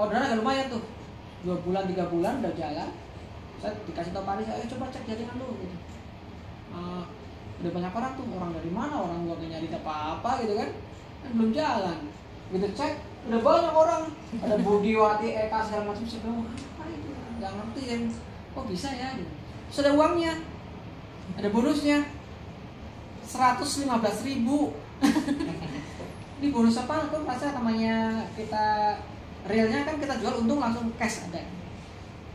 orderan agak lumayan tuh, 2 bulan 3 bulan udah jalan. Saya dikasih tahu Pak Anies, ayo coba cek jaringan dulu gitu. Udah banyak orang tuh, orang dari mana, orang gua nyari apa-apa gitu kan belum jalan. Gitu cek, udah banyak orang, ada Budiwati, Eka segala macam. Saya bilang apa itu, nggak ngerti kan, kok bisa ya gitu. Terus ada uangnya, ada bonusnya 115.000. Ini bonus apa? Itu rasa namanya kita realnya kan kita jual untung langsung cash ada.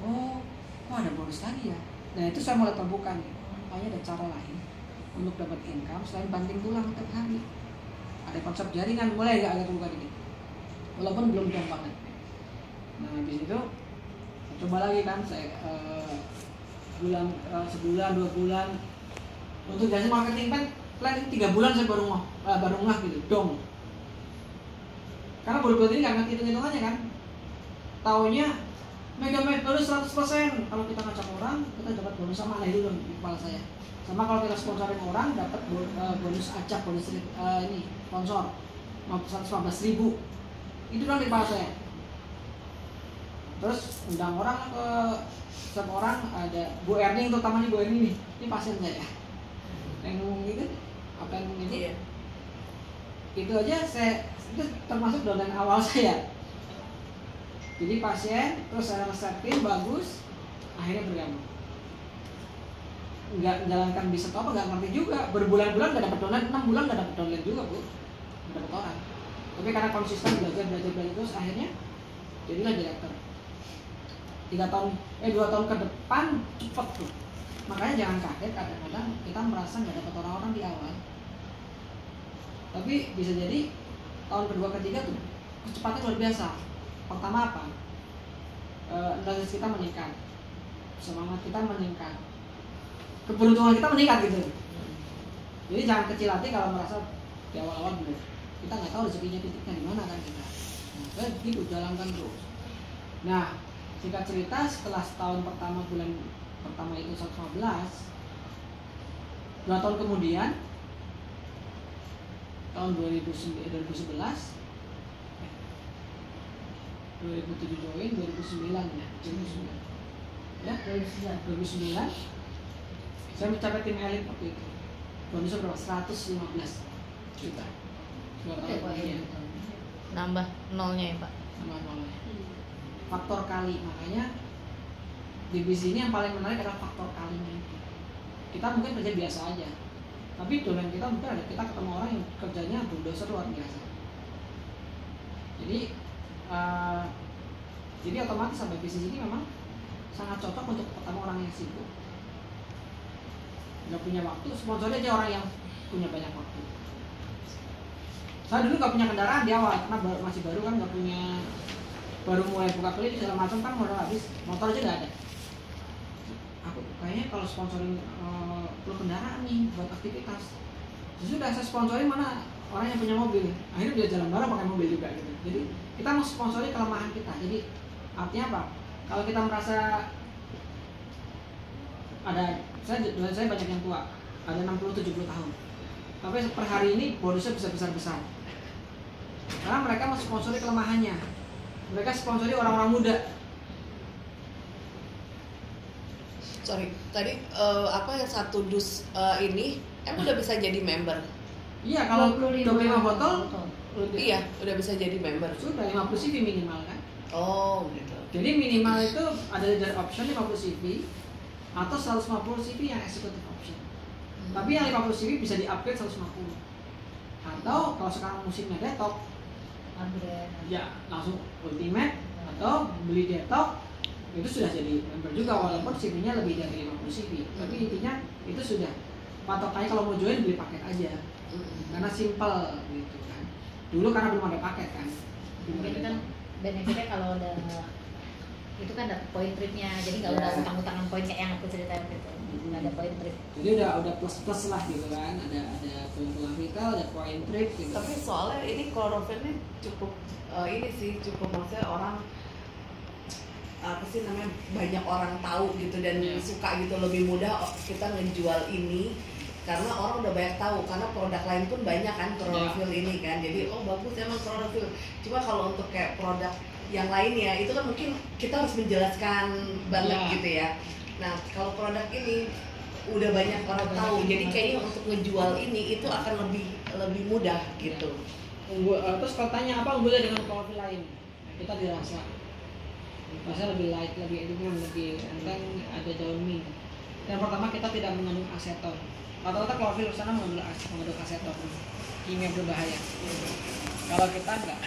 Oh, kok ada bonus lagi ya? Nah itu saya mulai terbuka nih. Kayaknya ada cara lain untuk dapat income selain banting tulang tiap hari. Ada konsep jaringan, mulai agak terbuka dikit. Walaupun belum jauh banget. Nah habis itu coba lagi kan saya sebulan 2 bulan untuk jasa marketing plan 3 bulan saya baru ngah gitu dong. Karena baru ini nggak ngerti hitung-hitungannya kan. Taunya Megamed bonus 100%. Kalau kita ngajak orang, kita dapat bonus sama lah dulu di kepala saya. Sama kalau kita sponsorin orang, dapat bonus acak, bonus ini sponsor 115.000. Itu kan di kepala saya. Terus undang orang ke setiap orang, ada Bu Erning terutama nih, Bu Erning nih, ini pasien saya. Yang gitu, apa yang gitu? Iya. Itu aja itu termasuk downline awal saya. Jadi pasien, terus saya resepin bagus, akhirnya bergabung. Nggak menjalankan bisnis apa, nggak ngerti juga. Berbulan-bulan nggak dapat downline, 6 bulan nggak dapat downline juga bu, nggak dapat orang. Tapi karena konsisten belajar terus, akhirnya jadilah direktur. 2 tahun ke depan cepet tuh. Makanya jangan kaget kadang-kadang kita merasa nggak dapat orang-orang di awal. Tapi bisa jadi tahun kedua ketiga tuh kecepatan luar biasa. Pertama apa? Intensitas kita meningkat, semangat kita meningkat, keberuntungan kita meningkat gitu. Jadi jangan kecil hati kalau merasa di awal-awal dulu. Kita nggak tahu rezekinya titiknya di mana kan kita. Nah, gitu jalankan terus. Nah, singkat cerita setelah tahun pertama bulan pertama itu 115, 2 tahun kemudian tahun 2011 2007 join, 2009 ya, 2009 saya mencapai tim elit waktu itu. Bonusnya berapa? 115 juta. Nambah nolnya ya Pak? Nambah nolnya. Faktor kali, makanya di bisnis ini yang paling menarik adalah faktor kalinya itu. Kita mungkin kerja biasa aja, tapi domain kita mungkin ada, kita ketemu orang yang kerjanya bulldozer luar biasa. Jadi otomatis sampai bisnis ini memang sangat cocok untuk ketemu orang yang sibuk, nggak punya waktu. Sponsornya aja orang yang punya banyak waktu. Saya dulu nggak punya kendaraan di awal karena masih baru kan, nggak punya, baru mulai buka klinik segala macam kan, modal habis, motor aja nggak ada. Aku kayaknya kalau sponsorin perlu kendaraan nih buat aktivitas. Sudah saya sponsorin mana orang yang punya mobil, akhirnya bisa jalan bareng pakai mobil juga gitu. Jadi kita mau sponsori kelemahan kita. Jadi artinya apa? Kalau kita merasa saya banyak yang tua, ada 60-70 tahun, tapi per hari ini bonusnya bisa besar-besar. Karena mereka mau sponsori kelemahannya. Mereka sponsori orang-orang muda. Sorry, tadi apa yang 1 dus ini udah bisa jadi member? Iya, kalau 25 botol iya, udah bisa jadi member. Sudah 50 CV minimal kan? Oh, gitu. Jadi minimal itu ada dari option 50 CV atau 150 CV yang executive option. Tapi yang 50 CV bisa di-upgrade 150. Atau kalau sekarang musimnya detox, ya langsung ultimate atau beli detox, itu sudah jadi member juga walaupun CV-nya lebih dari 50 CV. Tapi intinya itu sudah patokannya, kalau mau join beli paket aja. Karena simple gitu kan. Dulu karena belum ada paket kan. Mungkin kan benefitnya kalau ada itu kan ada point tripnya, jadi nggak udah utang-utangan poin kayak yang aku ceritain gitu. Nggak ada point trip. Jadi udah plus lah gitu kan. Ada keuntungan retail, ada point trip gitu. Tapi soalnya ini klorofilnya cukup ini sih, cukup maksudnya orang apa sih namanya, banyak orang tahu gitu dan suka gitu. Lebih mudah kita ngejual ini karena orang udah banyak tahu, karena produk lain pun banyak kan klorofil ini kan. Jadi oh bagus emang klorofil. Cuma kalau untuk kayak produk yang lainnya itu kan mungkin kita harus menjelaskan banget Ya. gitu ya. Nah kalau produk ini udah banyak orang tahu, jadi kayaknya untuk ngejual ini itu akan lebih mudah gitu. Terus kalau tanya apa unggulnya dengan kopi lain, kita dirasa lebih light, lebih elegan, lebih enteng, ada daun mint. Yang pertama kita tidak mengandung aseton. Rata-rata kloropil di sana mengandung aseton, kimia berbahaya. Kalau kita enggak,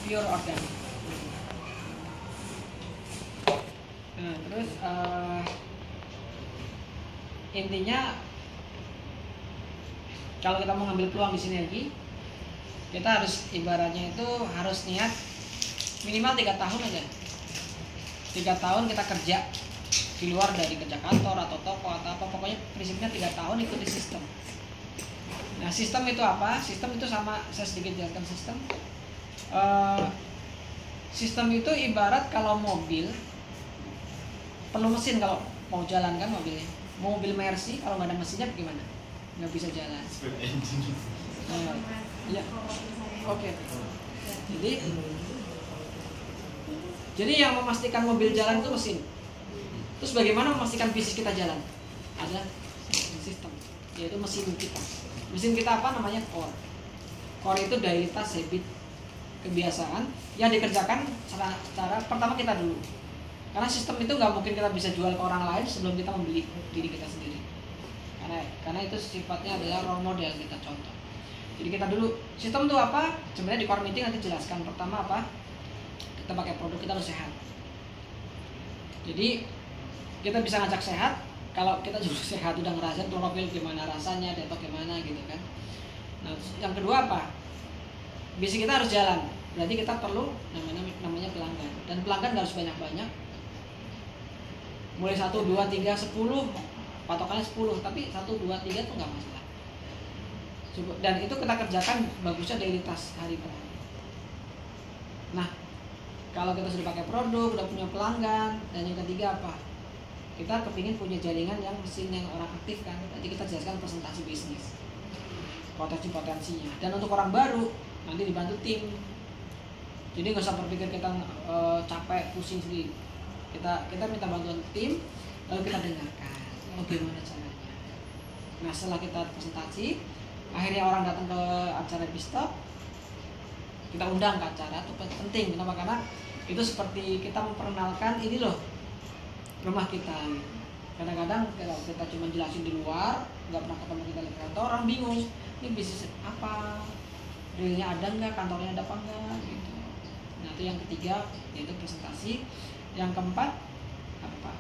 pure organik. Nah, terus intinya kalau kita mau ngambil peluang di sinergi, kita harus ibaratnya itu harus niat minimal 3 tahun aja. 3 tahun kita kerja di luar dari kerja kantor atau toko atau apa, pokoknya prinsipnya 3 tahun ikuti sistem. Nah sistem itu apa? Sistem itu sama, saya sedikit jelaskan sistem. Sistem itu ibarat kalau mobil perlu mesin kalau mau jalan kan mobilnya. Mobil Mercy kalau nggak ada mesinnya bagaimana? Nggak bisa jalan. Ya. Oke. Jadi yang memastikan mobil jalan itu mesin. Terus bagaimana memastikan bisnis kita jalan? Ada sistem, yaitu mesin kita. Mesin kita apa namanya? Core. Core itu daily task, habit, kebiasaan yang dikerjakan secara pertama kita dulu. Karena sistem itu nggak mungkin kita bisa jual ke orang lain sebelum kita membeli diri kita sendiri. Karena itu sifatnya adalah role model, kita contoh. Jadi kita dulu sistem itu apa? Sebenarnya di core meeting nanti jelaskan. Pertama apa? Kita pakai produk kita harus sehat. Jadi kita bisa ngajak sehat kalau kita juga sehat, udah ngerasain kloropil gimana rasanya, detox gimana gitu kan. Nah, yang kedua apa? Bisnis kita harus jalan. Berarti kita perlu namanya pelanggan. Dan pelanggan nggak harus banyak-banyak. Mulai 1, 2, 3, 10, patokannya 10, tapi 1, 2, 3 itu nggak masalah. Dan itu kita kerjakan bagusnya daily task hari per hari. Nah, kalau kita sudah pakai produk, udah punya pelanggan, dan yang ketiga apa? Kita kepingin punya jaringan yang mesin yang orang aktif kan. Nanti kita jelaskan presentasi bisnis, potensi-potensinya. Dan untuk orang baru nanti dibantu tim. Jadi nggak usah berpikir kita capek, pusing sendiri. Kita minta bantuan tim, lalu kita dengarkan bagaimana caranya. Nah setelah kita presentasi, akhirnya orang datang ke acara Bistop, kita undang ke acara. Itu penting. Kenapa? Karena itu seperti kita memperkenalkan ini loh rumah kita. Kadang-kadang kalau kita cuma jelasin di luar, nggak pernah ketemu kita di kantor, orang bingung ini bisnis apa, realnya ada nggak, kantornya ada apa nggak gitu. Nah itu yang ketiga, yaitu presentasi. Yang keempat apa?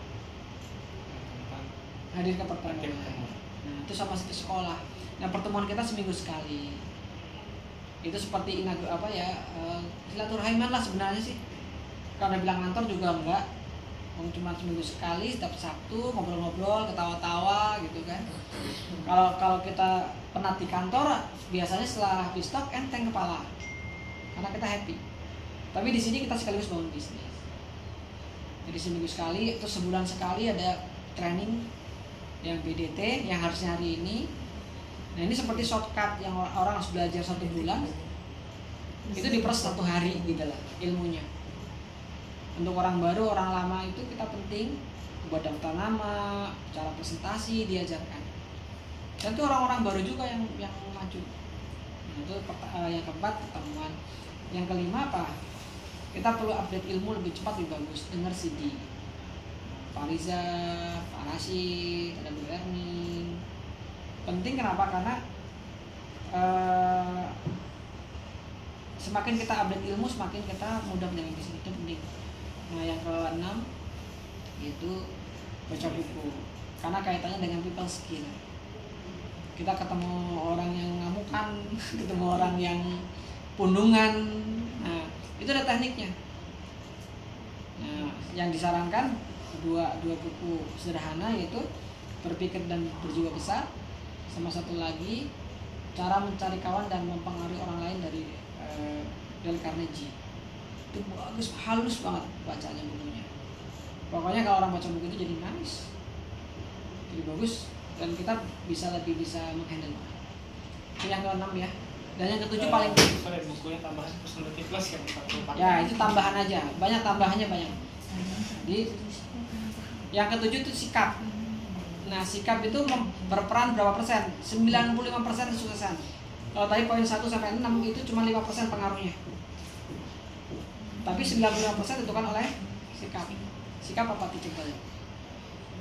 Hadir ke pertemuan. Nah itu sama seperti sekolah. Nah pertemuan kita seminggu sekali. Itu seperti silaturahim lah sebenarnya sih. Karena bilang kantor juga enggak, cuma seminggu sekali, setiap Sabtu ngobrol-ngobrol, ketawa-tawa gitu kan. Kalau kita penat di kantor, biasanya setelah Bistop enteng kepala, karena kita happy. Tapi di sini kita sekaligus bangun bisnis. Jadi seminggu sekali, terus sebulan sekali ada training yang BDT yang harusnya hari ini. Nah ini seperti shortcut yang orang harus belajar 1 bulan, itu diperes 1 hari gitu lah ilmunya. Untuk orang baru, orang lama itu kita penting buat daftar nama, cara presentasi diajarkan. Dan itu orang-orang baru juga yang maju. Nah, itu yang keempat pertemuan. Yang kelima apa? Kita perlu update ilmu lebih cepat, lebih bagus. Dengar CD Pak Riza, Pak Rashid, ada Bu Erning. Penting kenapa? Karena semakin kita update ilmu, semakin kita mudah menjalankan bisnis. Itu penting. Nah yang ke-6 itu baca buku, karena kaitannya dengan people skill. Kita ketemu orang yang ngamukan, ketemu orang yang pundungan. Nah itu ada tekniknya. Nah yang disarankan dua buku sederhana, yaitu Berpikir dan Berjiwa Besar, sama satu lagi Cara Mencari Kawan dan Mempengaruhi Orang Lain dari Dale Carnegie. Itu bagus, halus banget bacanya bukunya. Pokoknya kalau orang baca buku itu jadi nice, jadi bagus, dan kita lebih bisa menghandle. Yang ke-6 ya, Dan yang ketujuh paling sorry, bukunya tambahan personality plus yang 44. ya itu tambahan aja, banyak tambahannya banyak. Jadi yang ketujuh itu sikap. Nah sikap itu berperan berapa persen? 95% kesuksesan. Kalau tadi poin 1 sampai 6 itu cuma 5% pengaruhnya. Tapi 95% ditentukan oleh sikap. Sikap apa titiknya?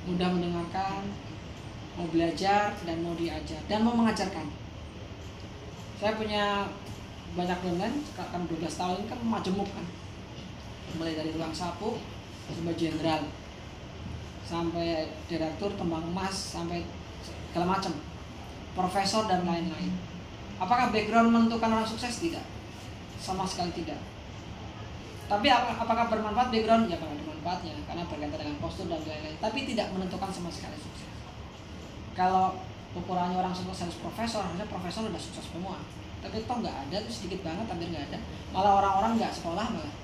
Mudah mendengarkan, mau belajar dan mau diajar dan mau mengajarkan. Saya punya banyak dosen, kan 12 tahun kan majemuk kan. Mulai dari ruang sapu sampai jenderal, sampai direktur tembang emas, sampai segala macam, profesor dan lain-lain. Apakah background menentukan orang sukses? Tidak, sama sekali tidak. Tapi apakah bermanfaat background? Ya ada manfaatnya karena berkaitan dengan postur dan lain-lain. Tapi tidak menentukan sama sekali sukses. Kalau ukurannya orang sukses harus profesor, harusnya profesor udah sukses semua. Tapi toh nggak ada, tuh sedikit banget, hampir nggak ada. Malah orang-orang nggak sekolah malah.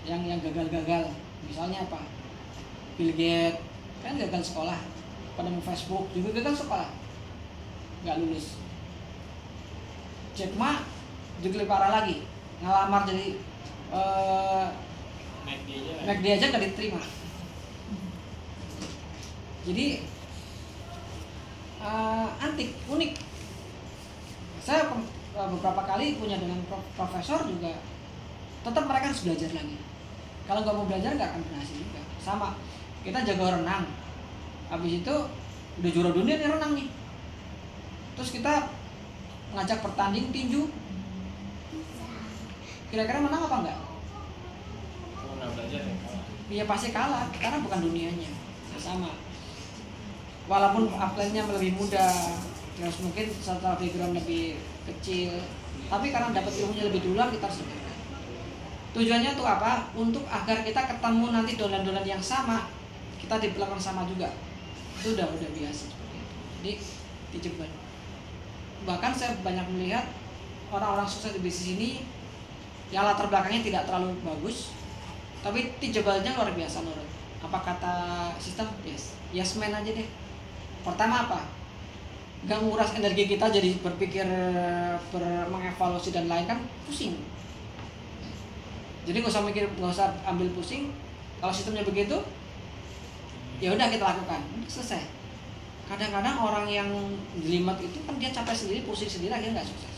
Yang gagal-gagal, misalnya apa? Bill Gates kan gagal sekolah, pada Facebook juga gagal sekolah, nggak lulus. Jack Ma juga lebih parah lagi, ngelamar jadi McD aja nggak diterima. Jadi antik, unik. Saya beberapa kali punya dengan profesor juga, tetap mereka harus belajar lagi. Kalau nggak mau belajar nggak akan berhasil juga. Sama, kita jago renang, habis itu udah juara dunia nih renang nih, terus kita ngajak pertanding tinju, kira-kira menang apa enggak? Kalau nggak belajar ya kalah. Iya pasti kalah, karena bukan dunianya. Ya, sama. Walaupun atletnya lebih muda, terus mungkin setelah background lebih kecil, tapi karena dapat ilmunya lebih duluan kita harus belajar. Tujuannya tuh apa? Untuk agar kita ketemu nanti dolan-dolan yang sama, kita diperlakukan sama juga. Itu udah biasa seperti itu. Jadi dijebak. Bahkan saya banyak melihat orang-orang sukses di bisnis ini yang latar belakangnya tidak terlalu bagus, tapi dijebalnya luar biasa menurut. Apa kata sistem? Yes man aja deh. Pertama apa? Gak nguras energi kita jadi berpikir, mengevaluasi dan lain kan pusing. Jadi nggak usah mikir, nggak usah ambil pusing. Kalau sistemnya begitu, ya udah kita lakukan, udah selesai. Kadang-kadang orang yang jelimet itu kan dia capek sendiri, pusing sendiri, akhirnya nggak sukses.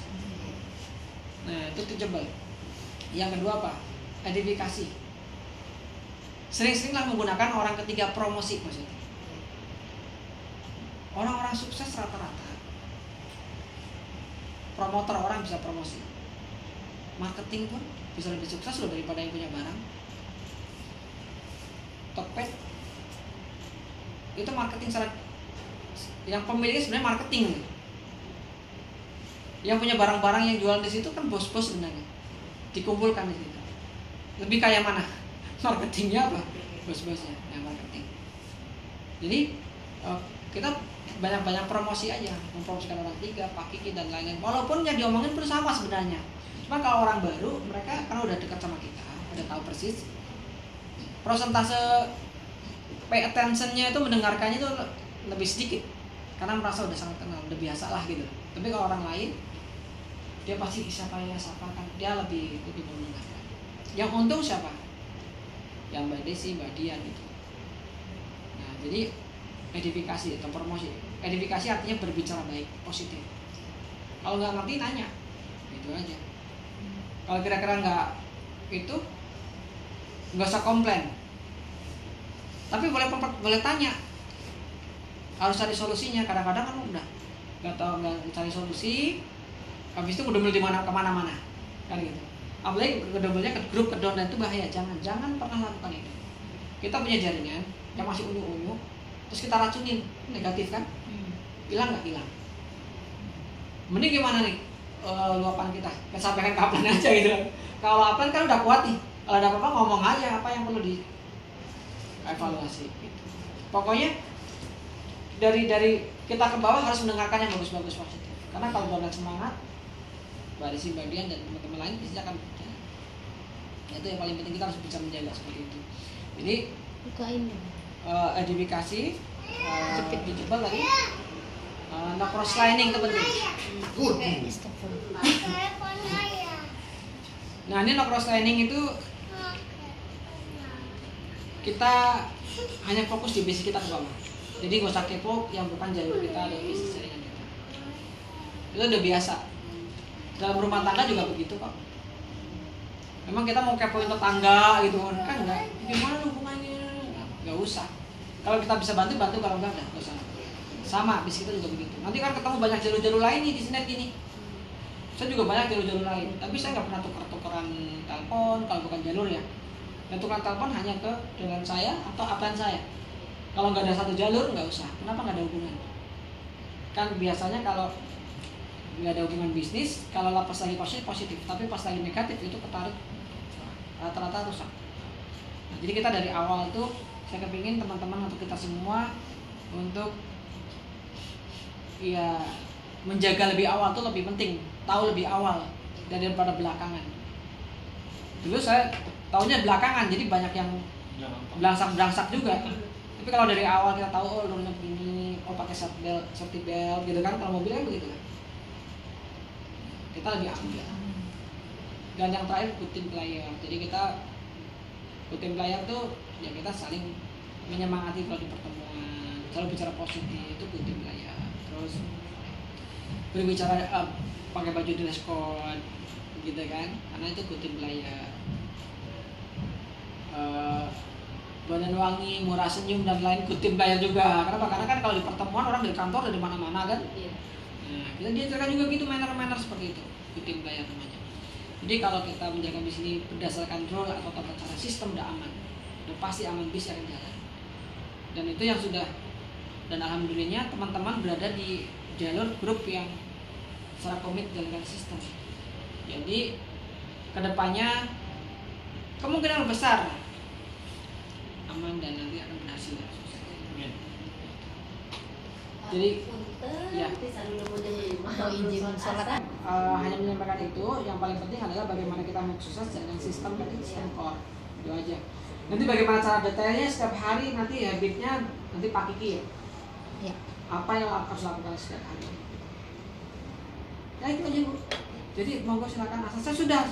Nah itu jebel. Yang kedua apa? Edifikasi. Sering-seringlah menggunakan orang ketiga promosi maksudnya. Orang-orang sukses rata-rata promotor, orang bisa promosi. Marketing pun bisa lebih sukses loh daripada yang punya barang. Tokped itu marketing secara, yang pemiliknya sebenarnya marketing. Yang punya barang-barang yang jualan di situ kan bos-bos sebenarnya, dikumpulkan di situ. Lebih kaya mana? Marketingnya apa? Bos-bosnya yang marketing. Jadi kita banyak-banyak promosi aja, mempromosikan orang tiga, Pak Kiki dan lain-lain. Walaupun yang diomongin pun sama sebenarnya. Cuma kalau orang baru, mereka karena udah dekat sama kita, udah tahu persis, persentase pay attention-nya itu, mendengarkannya itu lebih sedikit, karena merasa udah sangat kenal, udah biasa lah gitu. Tapi kalau orang lain, dia pasti siapa kan, dia lebih mendengarkan. Yang untung siapa? Yang Mbak Desi, Mbak Dian gitu. Nah jadi edifikasi atau promosi. Edifikasi artinya berbicara baik, positif. Kalau nggak ngerti nanya, itu aja. Kalau kira-kira nggak usah komplain. Tapi boleh tanya. Harus cari solusinya. Kadang-kadang kan udah nggak cari solusi, habis itu udah di kemana-mana, kan gitu. Apalagi kedobelnya ke grup, ke downline itu bahaya. Jangan pernah lakukan itu. Kita punya jaringan yang masih unyu-unyu, terus kita racunin, negatif kan? Hilang nggak? Hilang. Mending gimana nih? Luapan kita sampaikan ke upline aja gitu. Kalau upline kan udah kuat nih, kalau ada apa-apa ngomong aja apa yang perlu di evaluasi gitu. Pokoknya dari kita ke bawah harus mendengarkan yang bagus-bagus positif, karena kalau downline semangat, Mbak Desi, Mbak Dian dan teman-teman lain bisa akan berjalan. Itu yang paling penting, kita harus bisa menjaga seperti itu. Jadi edifikasi, dijebak tadi, No cross lining itu penting. Nah ini no cross lining itu kita hanya fokus di bisnis kita pertama. Jadi gak usah kepo yang bukan jalur kita atau bisnis jaringan kita. Itu udah biasa. Dalam rumah tangga juga begitu kok. Memang kita mau kepoin tetangga gitu kan enggak. Gimana hubungannya? Nggak usah. Kalau kita bisa bantu, kalau enggak nggak usah. Sama, bisnis kita juga begitu. Nanti kan ketemu banyak jalur-jalur lain nih di sinet gini. Saya juga banyak jalur-jalur lain, tapi saya nggak pernah tuker-tukeran telepon kalau bukan jalur ya. Dan tukeran telepon hanya ke dengan saya atau upline saya. Kalau nggak ada satu jalur nggak usah. Kenapa nggak ada hubungan? Kan biasanya kalau nggak ada hubungan bisnis, kalau pas lagi positif, tapi pas lagi negatif itu ketarik rata-rata rusak. Nah, jadi kita dari awal tuh saya kepingin teman-teman atau kita semua untuk ya menjaga lebih awal tuh lebih penting, tahu lebih awal daripada belakangan. Dulu saya tahunya belakangan, jadi banyak yang belangsak juga. Tapi kalau dari awal kita tahu alurnya begini, pakai safety belt gitu kan, kalau mobilnya begitu kan. Kita lebih ambil. Dan yang terakhir good team player. Jadi kita good team player tuh ya kita saling menyemangati kalau di pertemuan, selalu bicara positif, itu good team player. Terus berbicara pakai baju dress code gitu kan, karena itu good team player. Badan wangi, murah senyum dan lain good team player juga. Kenapa? Karena kan kalau di pertemuan orang dari kantor dari mana-mana kan. Nah, kita diajarkan juga gitu manner-manner seperti itu, good team player namanya. Jadi kalau kita menjaga bisnis ini berdasarkan rule atau tata cara sistem udah aman, udah pasti aman, bisa akan jalan. Dan itu yang sudah, dan alhamdulillahnya teman-teman berada di jalur grup yang secara komit jalankan sistem. Jadi kedepannya kemungkinan besar aman dan nanti akan berhasil. Jadi ya Mau izin sholat hanya menyampaikan itu. Yang paling penting adalah bagaimana kita mau sukses dengan sistem tadi, sistem core itu aja. Nanti bagaimana cara detailnya setiap hari, nanti habitnya nanti Pak Kiki ya. Ya. Apa yang harus lakukan setiap hari? Ya itu aja Bu. Jadi monggo silakan. Saya sudah